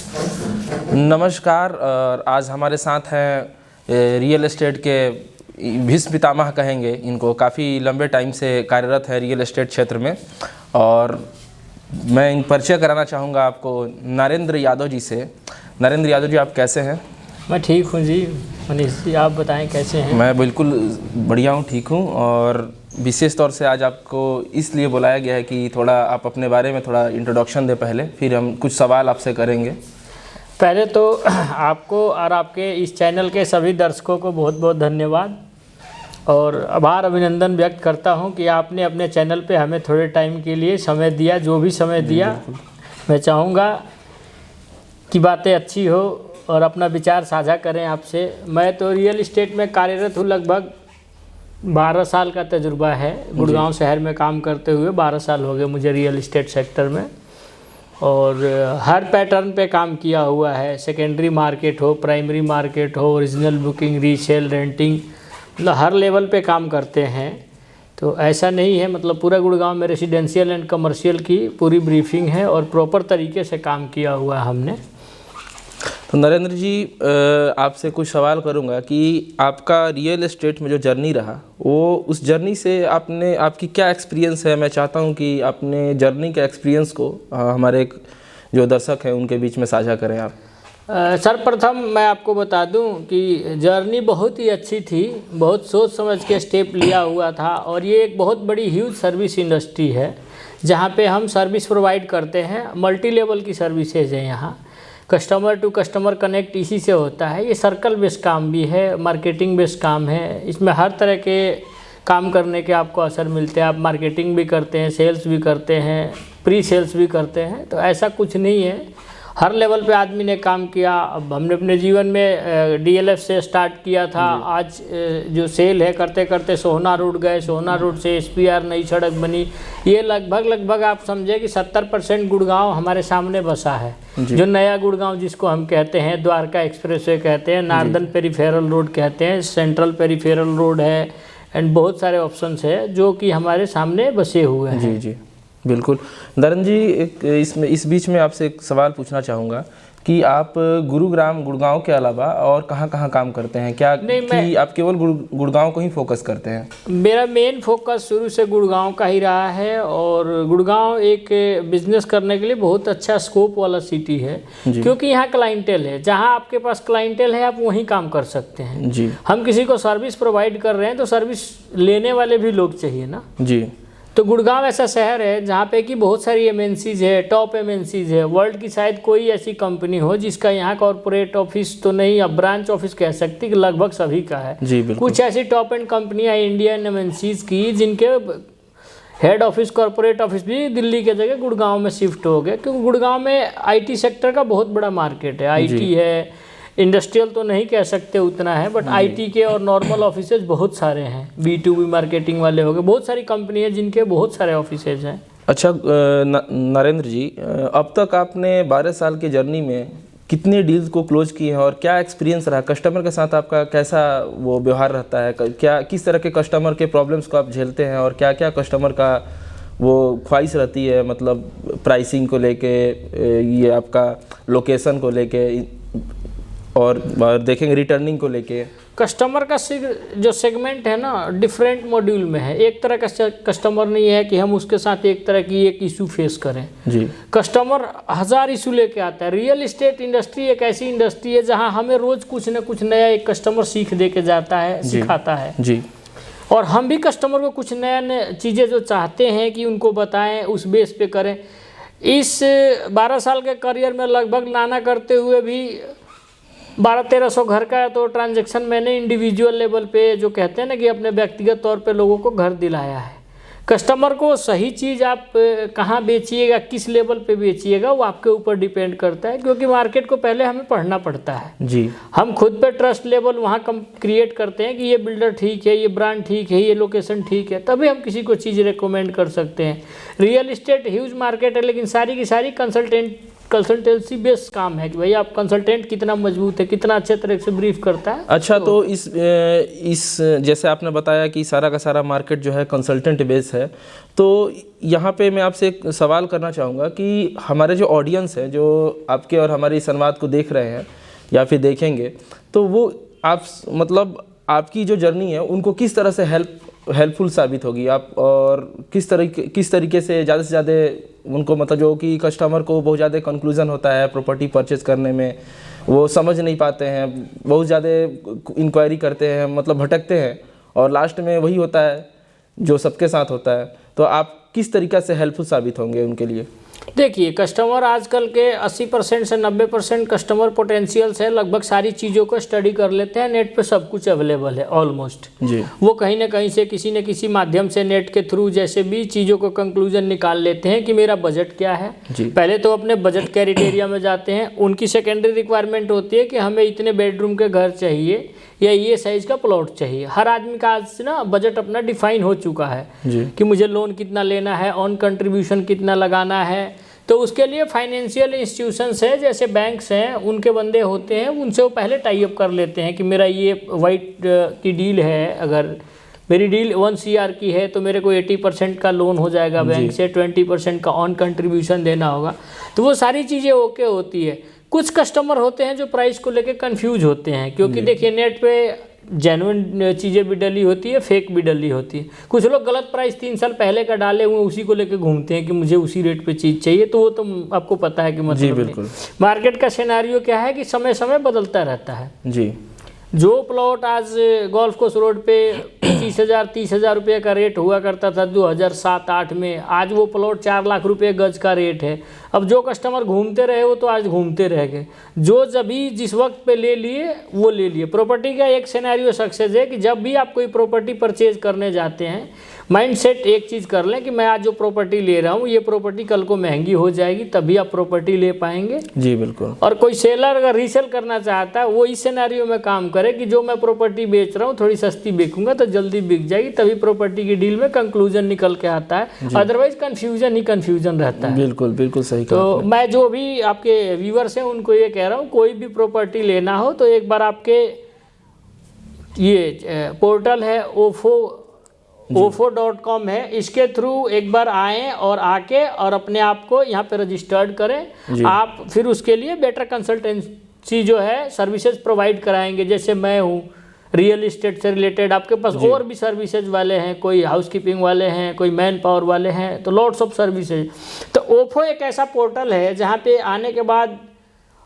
नमस्कार। आज हमारे साथ हैं रियल एस्टेट के भीष्म पितामह कहेंगे इनको, काफ़ी लंबे टाइम से कार्यरत है रियल एस्टेट क्षेत्र में। और मैं इन परिचय कराना चाहूँगा आपको नरेंद्र यादव जी से। नरेंद्र यादव जी, आप कैसे हैं? मैं ठीक हूँ जी। मनीष जी, आप बताएं कैसे हैं? मैं बिल्कुल बढ़िया हूँ, ठीक हूँ। और विशेष तौर से आज आपको इसलिए बुलाया गया है कि थोड़ा आप अपने बारे में थोड़ा इंट्रोडक्शन दें पहले, फिर हम कुछ सवाल आपसे करेंगे। पहले तो आपको और आपके इस चैनल के सभी दर्शकों को बहुत बहुत धन्यवाद और आभार अभिनंदन व्यक्त करता हूं कि आपने अपने चैनल पे हमें थोड़े टाइम के लिए समय दिया। जो भी समय दिया, मैं चाहूँगा कि बातें अच्छी हो और अपना विचार साझा करें आपसे। मैं तो रियल इस्टेट में कार्यरत हूँ, लगभग 12 साल का तजुर्बा है। गुड़गांव शहर में काम करते हुए 12 साल हो गए मुझे रियल इस्टेट सेक्टर में, और हर पैटर्न पे काम किया हुआ है। सेकेंडरी मार्केट हो, प्राइमरी मार्केट हो, ओरिजिनल बुकिंग, रीसेल, रेंटिंग, मतलब हर लेवल पे काम करते हैं। तो ऐसा नहीं है, मतलब पूरा गुड़गांव में रेसिडेंशियल एंड कमर्शियल की पूरी ब्रीफिंग है और प्रॉपर तरीके से काम किया हुआ है हमने। तो नरेंद्र जी, आपसे कुछ सवाल करूंगा कि आपका रियल एस्टेट में जो जर्नी रहा, वो उस जर्नी से आपकी क्या एक्सपीरियंस है? मैं चाहता हूं कि अपने जर्नी के एक्सपीरियंस को हमारे जो दर्शक हैं उनके बीच में साझा करें आप। सर्वप्रथम मैं आपको बता दूं कि जर्नी बहुत ही अच्छी थी, बहुत सोच समझ के स्टेप लिया हुआ था। और ये एक बहुत बड़ी ह्यूज सर्विस इंडस्ट्री है जहाँ पे हम सर्विस प्रोवाइड करते हैं। मल्टी लेवल की सर्विसेज है यहाँ, कस्टमर टू कस्टमर कनेक्ट इसी से होता है। ये सर्कल बेस्ड काम भी है, मार्केटिंग बेस्ड काम है। इसमें हर तरह के काम करने के आपको अवसर मिलते हैं। आप मार्केटिंग भी करते हैं, सेल्स भी करते हैं, प्री सेल्स भी करते हैं। तो ऐसा कुछ नहीं है, हर लेवल पे आदमी ने काम किया। अब हमने अपने जीवन में डीएलएफ से स्टार्ट किया था। आज जो सेल है करते करते सोहना रोड गए, सोहना रोड से एसपीआर नई सड़क बनी। ये लगभग आप समझे कि 70% गुड़गांव हमारे सामने बसा है। जो नया गुड़गांव जिसको हम कहते हैं, द्वारका एक्सप्रेसवे कहते हैं, नॉर्दर्न पेरिफेरल रोड कहते हैं, सेंट्रल पेरिफेरल रोड है, एंड बहुत सारे ऑप्शंस है जो कि हमारे सामने बसे हुए हैं। जी जी, बिल्कुल। नरेंद्र जी, इस बीच में आपसे एक सवाल पूछना चाहूँगा कि आप गुड़गांव के अलावा और कहाँ काम करते हैं? क्या कि आप केवल गुड़गांव को ही फोकस करते हैं? मेरा मेन फोकस शुरू से गुड़गांव का ही रहा है। और गुड़गांव एक बिजनेस करने के लिए बहुत अच्छा स्कोप वाला सिटी है, क्योंकि यहाँ क्लाइंटेल है। जहाँ आपके पास क्लाइंटेल है, आप वहीं काम कर सकते हैं। जी, हम किसी को सर्विस प्रोवाइड कर रहे हैं तो सर्विस लेने वाले भी लोग चाहिए ना जी। तो गुड़गांव ऐसा शहर है जहाँ पे कि बहुत सारी एमएनसीज है, टॉप एमएनसीज है। वर्ल्ड की शायद कोई ऐसी कंपनी हो जिसका यहाँ कॉर्पोरेट ऑफिस तो नहीं, अब ब्रांच ऑफिस कह सकती कि लगभग सभी का है जी। कुछ ऐसी टॉप एंड कंपनियाँ इंडियन एमएनसीज की जिनके हेड ऑफिस, कॉर्पोरेट ऑफिस भी दिल्ली के जगह गुड़गांव में शिफ्ट हो गए, क्योंकि गुड़गांव में आईटी सेक्टर का बहुत बड़ा मार्केट है। आईटी है, इंडस्ट्रियल तो नहीं कह सकते उतना है, बट आईटी के और नॉर्मल ऑफिसेज बहुत सारे हैं। B2B मार्केटिंग वाले हो गए, बहुत सारी कंपनी है जिनके बहुत सारे ऑफिसेज हैं। अच्छा नरेंद्र जी, अब तक आपने 12 साल की जर्नी में कितने डील्स को क्लोज किए हैं और क्या एक्सपीरियंस रहा? कस्टमर के साथ आपका कैसा वो व्यवहार रहता है? क्या किस तरह के कस्टमर के प्रॉब्लम्स को आप झेलते हैं और क्या क्या कस्टमर का वो ख्वाहिश रहती है, मतलब प्राइसिंग को लेके, ये आपका लोकेशन को लेके, और देखेंगे रिटर्निंग को लेके? कस्टमर का जो सेगमेंट है ना, डिफरेंट मॉड्यूल में है। एक तरह का कस्टमर नहीं है कि हम उसके साथ एक तरह की एक इशू फेस करें जी। कस्टमर 1000 इशू लेके आता है। रियल इस्टेट इंडस्ट्री एक ऐसी इंडस्ट्री है जहां हमें रोज कुछ न कुछ नया एक कस्टमर सीख दे के जाता है, सिखाता है जी। और हम भी कस्टमर को कुछ नया चीज़ें जो चाहते हैं कि उनको बताएं, उस बेस पे करें। इस 12 साल के करियर में लगभग नाना करते हुए भी 1200-1300 घर का तो ट्रांजैक्शन मैंने इंडिविजुअल लेवल पे, जो कहते हैं ना कि अपने व्यक्तिगत तौर पे लोगों को घर दिलाया है। कस्टमर को सही चीज़ आप कहाँ बेचिएगा, किस लेवल पे बेचिएगा, वो आपके ऊपर डिपेंड करता है, क्योंकि मार्केट को पहले हमें पढ़ना पड़ता है जी। हम खुद पे ट्रस्ट लेवल वहाँ क्रिएट करते हैं कि ये बिल्डर ठीक है, ये ब्रांड ठीक है, ये लोकेशन ठीक है, तभी हम किसी को चीज़ रिकमेंड कर सकते हैं। रियल इस्टेट ह्यूज मार्केट है, लेकिन सारी की सारी कंसल्टेंट कंसल्टेंसी बेस्ड काम है कि भाई आप कंसल्टेंट कितना मजबूत है, कितना अच्छे तरह से ब्रीफ करता है। अच्छा, तो इस जैसे आपने बताया कि सारा का सारा मार्केट जो है कंसल्टेंट बेस है, तो यहाँ पे मैं आपसे एक सवाल करना चाहूँगा कि हमारे जो ऑडियंस है, जो आपके और हमारे इस संवाद को देख रहे हैं या फिर देखेंगे, तो वो आप मतलब आपकी जो जर्नी है उनको किस तरह से हेल्पफुल साबित होगी आप, और किस तरीके से ज़्यादा उनको, मतलब जो कि कस्टमर को बहुत ज़्यादा कंक्लूजन होता है प्रॉपर्टी परचेज करने में, वो समझ नहीं पाते हैं, बहुत ज़्यादा इंक्वायरी करते हैं, मतलब भटकते हैं, और लास्ट में वही होता है जो सबके साथ होता है। तो आप किस तरीक़ा से हेल्पफुल साबित होंगे उनके लिए? देखिए, कस्टमर आजकल के 80% से 90% कस्टमर पोटेंशियल्स है, लगभग सारी चीज़ों को स्टडी कर लेते हैं। नेट पे सब कुछ अवेलेबल है ऑलमोस्ट जी। वो कहीं ना कहीं से किसी न किसी माध्यम से नेट के थ्रू जैसे भी चीज़ों को कंक्लूजन निकाल लेते हैं कि मेरा बजट क्या है। पहले तो अपने बजट क्राइटेरिया में जाते हैं। उनकी सेकेंडरी रिक्वायरमेंट होती है कि हमें इतने बेडरूम के घर चाहिए या ये साइज़ का प्लॉट चाहिए। हर आदमी का आज से ना बजट अपना डिफाइन हो चुका है कि मुझे लोन कितना लेना है, ऑन कंट्रीब्यूशन कितना लगाना है। तो उसके लिए फाइनेंशियल इंस्टीट्यूशंस है, जैसे बैंक्स हैं, उनके बंदे होते हैं, उनसे वो पहले टाई अप कर लेते हैं कि मेरा ये वाइट की डील है, अगर मेरी डील 1 CR की है तो मेरे को 80% का लोन हो जाएगा बैंक से, 20% का ऑन कंट्रीब्यूशन देना होगा। तो वो सारी चीज़ें ओके होती है। कुछ कस्टमर होते हैं जो प्राइस को लेके कंफ्यूज होते हैं, क्योंकि देखिए नेट पे जेन्युइन चीज़ें भी डली होती है, फेक भी डली होती है। कुछ लोग गलत प्राइस 3 साल पहले का डाले हुए उसी को लेके घूमते हैं कि मुझे उसी रेट पे चीज़ चाहिए। तो वो तो आपको पता है कि मतलब जी बिल्कुल। मार्केट का सिनेरियो क्या है कि समय समय बदलता रहता है जी। जो प्लॉट आज गोल्फ कोर्स रोड पे 25,000-30,000 रुपये का रेट हुआ करता था 2007-8 में, आज वो प्लॉट 4 लाख रुपये गज का रेट है। अब जो कस्टमर घूमते रहे वो तो आज घूमते रह गए, जो जब भी जिस वक्त पे ले लिए वो ले लिए। प्रॉपर्टी का एक सिनेरियो सक्सेस है कि जब भी आप कोई प्रॉपर्टी परचेज करने जाते हैं, माइंडसेट एक चीज़ कर लें कि मैं आज जो प्रॉपर्टी ले रहा हूँ ये प्रॉपर्टी कल को महंगी हो जाएगी, तभी आप प्रॉपर्टी ले पाएंगे जी बिल्कुल। और कोई सेलर अगर रीसेल करना चाहता है वो इस सिनेरियो में काम करे कि जो मैं प्रॉपर्टी बेच रहा हूँ थोड़ी सस्ती बेचूंगा तो जल्दी बिक जाएगी, तभी प्रॉपर्टी की डील में कंक्लूजन निकल के आता है। अदरवाइज कन्फ्यूजन ही कन्फ्यूजन रहता है। बिल्कुल बिल्कुल सही। तो मैं जो भी आपके व्यूअर्स हैं उनको ये कह रहा हूँ, कोई भी प्रॉपर्टी लेना हो तो एक बार आपके ये पोर्टल है ofo.com है, इसके थ्रू एक बार आएँ और आके और अपने आप को यहाँ पे रजिस्टर्ड करें आप। फिर उसके लिए बेटर कंसल्टेंसी जो है सर्विसेज प्रोवाइड कराएंगे। जैसे मैं हूँ रियल इस्टेट से रिलेटेड, आपके पास और भी सर्विसेज वाले हैं, कोई हाउसकीपिंग वाले हैं, कोई मैन पावर वाले हैं, तो लॉट्स ऑफ सर्विसेज। तो ओफो एक ऐसा पोर्टल है जहाँ पे आने के बाद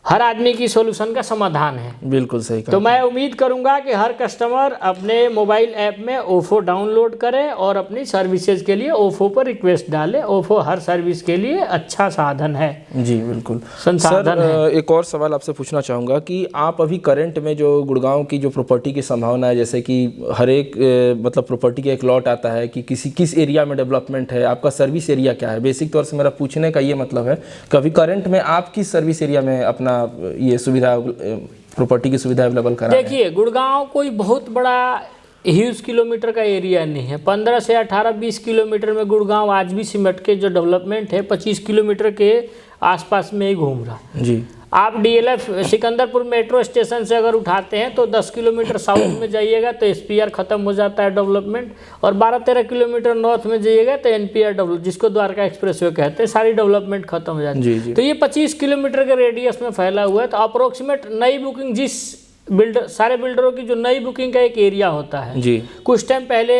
हर आदमी की सॉल्यूशन का समाधान है। बिल्कुल सही कहा। तो मैं उम्मीद करूंगा कि हर कस्टमर अपने मोबाइल ऐप में ओफो डाउनलोड करे और अपनी सर्विसेज के लिए ओफो पर रिक्वेस्ट डाले। ओफो हर सर्विस के लिए अच्छा साधन है जी बिल्कुल, संसाधन है। एक और सवाल आपसे पूछना चाहूँगा कि आप अभी करंट में जो गुड़गांव की जो प्रॉपर्टी की संभावना है, जैसे कि हर एक मतलब प्रॉपर्टी का एक लॉट आता है कि किस एरिया में डेवलपमेंट है, आपका सर्विस एरिया क्या है, बेसिक तौर से मेरा पूछने का ये मतलब है कभी करंट में आप किस सर्विस एरिया में अपना ये सुविधा प्रॉपर्टी की सुविधा अवेलेबल करा? देखिए, गुड़गांव कोई बहुत बड़ा ह्यूज किलोमीटर का एरिया नहीं है। 15 से 18-20 किलोमीटर में गुड़गांव आज भी सिमट के जो डेवलपमेंट है 25 किलोमीटर के आसपास में ही घूम रहा जी। आप डीएलएफ सिकंदरपुर मेट्रो स्टेशन से अगर उठाते हैं तो 10 किलोमीटर साउथ में जाइएगा तो एसपीआर खत्म हो जाता है डेवलपमेंट, और 12-13 किलोमीटर नॉर्थ में जाइएगा तो एनपीआर डेवलप, जिसको द्वारका एक्सप्रेसवे कहते हैं, सारी डेवलपमेंट खत्म हो जाती है। तो ये 25 किलोमीटर के रेडियस में फैला हुआ है। तो अप्रोक्सीमेट नई बुकिंग जिस सारे बिल्डरों की जो नई बुकिंग का एक एरिया होता है जी। कुछ टाइम पहले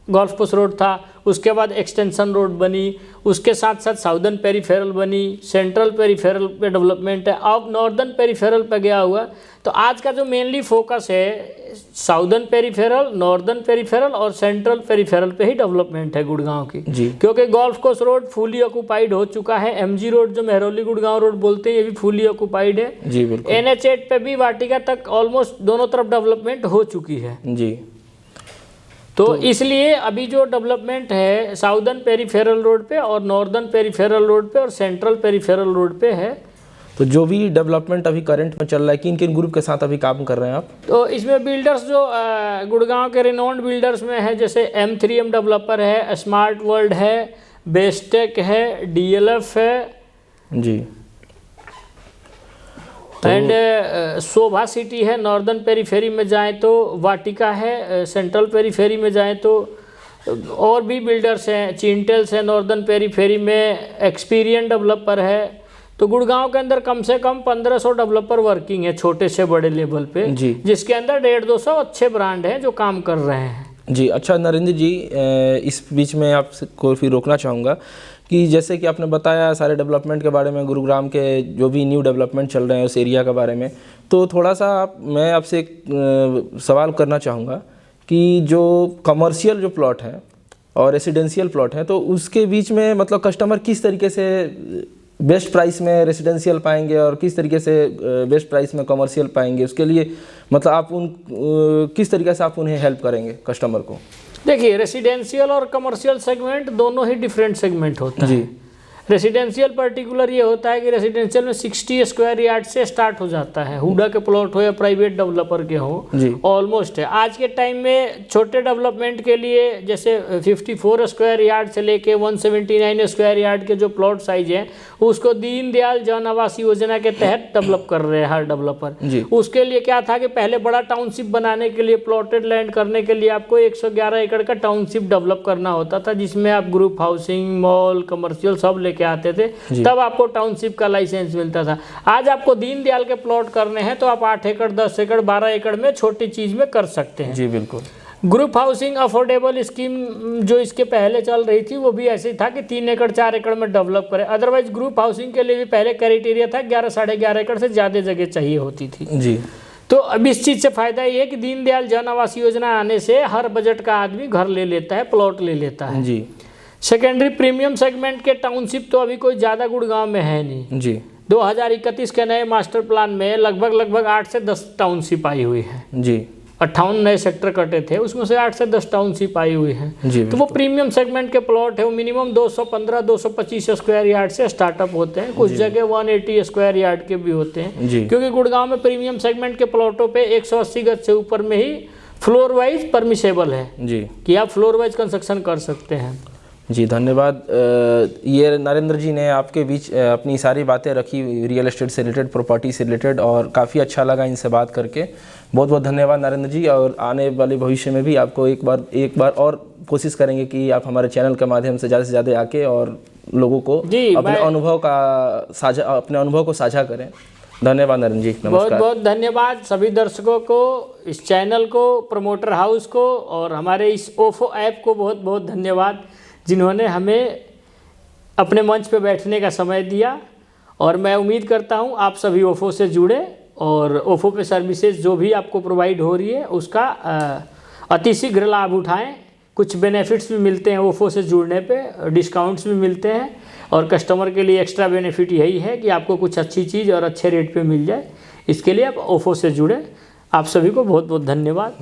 गोल्फ कोर्स रोड था, उसके बाद एक्सटेंशन रोड बनी, उसके साथ साथ साउदर्न पेरीफेरल बनी, सेंट्रल पेरीफेरल पे डेवलपमेंट है, अब नॉर्दर्न पेरीफेरल पे गया हुआ। तो आज का जो मेनली फोकस है साउदर्न पेरीफेरल, नॉर्दर्न पेरीफेरल और सेंट्रल पेरीफेरल पे ही डेवलपमेंट है गुड़गांव की जी। क्योंकि golf course road fully occupied हो चुका है। एमजी रोड जो मेहरौली गुड़गांव रोड बोलते हैं ये भी फुली ऑक्यूपाइड है जी बिल्कुल। NH8 पे भी वाटिका तक ऑलमोस्ट दोनों तरफ डेवलपमेंट हो चुकी है जी। तो इसलिए अभी जो डेवलपमेंट है साउदर्न पेरीफेरल रोड पे और नॉर्दर्न पेरीफेरल रोड पे और सेंट्रल पेरीफेरल रोड पे है। तो जो भी डेवलपमेंट अभी करंट में चल रहा है, किन किन ग्रुप के साथ अभी काम कर रहे हैं आप? तो इसमें बिल्डर्स जो गुड़गांव के रिनोन्ड बिल्डर्स में है, जैसे M3M डेवलपर है, स्मार्ट वर्ल्ड है, बेस्टेक है, DLF है जी। एंड शोभा सिटी है, नॉर्दर्न पेरीफेरी में जाएं तो वाटिका है, सेंट्रल पेरीफेरी में जाएं तो और भी बिल्डर्स हैं, चिंटेल्स है, नॉर्दर्न पेरीफेरी में एक्सपीरियन डेवलपर है। तो गुड़गांव के अंदर कम से कम 1500 डेवलपर वर्किंग है छोटे से बड़े लेवल पे, जिसके अंदर 150-200 अच्छे ब्रांड हैं जो काम कर रहे हैं। जी अच्छा नरेंद्र जी, इस बीच में आपको फिर रोकना चाहूँगा कि जैसे कि आपने बताया सारे डेवलपमेंट के बारे में, गुरुग्राम के जो भी न्यू डेवलपमेंट चल रहे हैं उस एरिया के बारे में, तो थोड़ा सा मैं आपसे एक सवाल करना चाहूँगा कि जो कमर्शियल जो प्लॉट है और रेसिडेंशियल प्लॉट है, तो उसके बीच में मतलब कस्टमर किस तरीके से बेस्ट प्राइस में रेसिडेंशियल पाएंगे और किस तरीके से बेस्ट प्राइस में कमर्शियल पाएंगे, उसके लिए मतलब आप किस तरीके से आप उन्हें हेल्प करेंगे कस्टमर को? देखिए, रेसिडेंशियल और कमर्शियल सेगमेंट दोनों ही डिफरेंट सेगमेंट होता है। रेसिडेंशियल पर्टिकुलर ये होता है कि रेसिडेंशियल में 60 स्क्वायर यार्ड से स्टार्ट हो जाता है, हुडा के प्लॉट हो या प्राइवेट डेवलपर के हो, ऑलमोस्ट है। आज के टाइम में छोटे डेवलपमेंट के लिए जैसे 54 स्क्वायर यार्ड से लेके 179 स्क्वायर यार्ड के जो प्लॉट साइज है, उसको दीनदयाल जन आवास योजना के तहत डेवलप कर रहे हैं हर डेवलपर। उसके लिए क्या था कि पहले बड़ा टाउनशिप बनाने के लिए, प्लॉटेड लैंड करने के लिए आपको 111 एकड़ का टाउनशिप डेवलप करना होता था, जिसमें आप ग्रुप हाउसिंग, मॉल, कमर्शियल सब लेके आते थे, तब आपको टाउनशिप का लाइसेंस मिलता था। आज आपको दीनदयाल के प्लॉट करने हैं तो आप 8 एकड़, 10 एकड़, 12 एकड़ में छोटी चीज में कर सकते हैं। जी बिल्कुल। ग्रुप हाउसिंग अफोर्डेबल स्कीम जो इसके पहले चल रही थी, वो भी ऐसे था कि 3 एकड़ 4 एकड़ में डेवलप करें। अदरवाइज ग्रुप हाउसिंग के लिए भी पहले क्राइटेरिया था 11 साढ़े 11 एकड़ से ज्यादा जगह चाहिए होती थी। जी। तो अब इस चीज से फायदा ये है कि दीनदयाल जन आवास योजना आने से हर बजट का आदमी घर ले लेता है, प्लॉट ले लेता है। जी। सेकेंडरी प्रीमियम सेगमेंट के टाउनशिप तो अभी कोई ज़्यादा गुड़गांव में है नहीं। जी। 2031 के नए मास्टर प्लान में लगभग 8 से 10 टाउनशिप आई हुई है। जी। 58 नए सेक्टर कटे थे, उसमें से 8 से 10 टाउनशिप आई हुई है। तो वो प्रीमियम सेगमेंट के प्लॉट है, वो मिनिमम 215-225 स्क्वायर यार्ड से स्टार्टअप होते हैं, कुछ जगह 180 स्क्वायर यार्ड के भी होते हैं, क्योंकि गुड़गांव में प्रीमियम सेगमेंट के प्लॉटों पे 180 गज से ऊपर में ही फ्लोर वाइज परमिसेबल है जी, कि आप फ्लोर वाइज कंस्ट्रक्शन कर सकते हैं। जी धन्यवाद। ये नरेंद्र जी ने आपके बीच अपनी सारी बातें रखी रियल एस्टेट से रिलेटेड, प्रॉपर्टी से रिलेटेड, और काफ़ी अच्छा लगा इनसे बात करके। बहुत बहुत धन्यवाद नरेंद्र जी, और आने वाले भविष्य में भी आपको एक बार और कोशिश करेंगे कि आप हमारे चैनल के माध्यम से ज़्यादा आके और लोगों को अपने अनुभव को साझा करें। धन्यवाद नरेंद्र जी, नमस्कार। बहुत बहुत धन्यवाद सभी दर्शकों को, इस चैनल को, प्रमोटर हाउस को, और हमारे इस ओफो ऐप को बहुत बहुत धन्यवाद, जिन्होंने हमें अपने मंच पे बैठने का समय दिया। और मैं उम्मीद करता हूं आप सभी ओफो से जुड़े और ओफो पे सर्विसेज जो भी आपको प्रोवाइड हो रही है उसका अतिशीघ्र लाभ उठाएं। कुछ बेनिफिट्स भी मिलते हैं ओफो से जुड़ने पे, डिस्काउंट्स भी मिलते हैं, और कस्टमर के लिए एक्स्ट्रा बेनिफिट यही है कि आपको कुछ अच्छी चीज़ और अच्छे रेट पे मिल जाए। इसके लिए आप ओफो से जुड़े। आप सभी को बहुत बहुत धन्यवाद।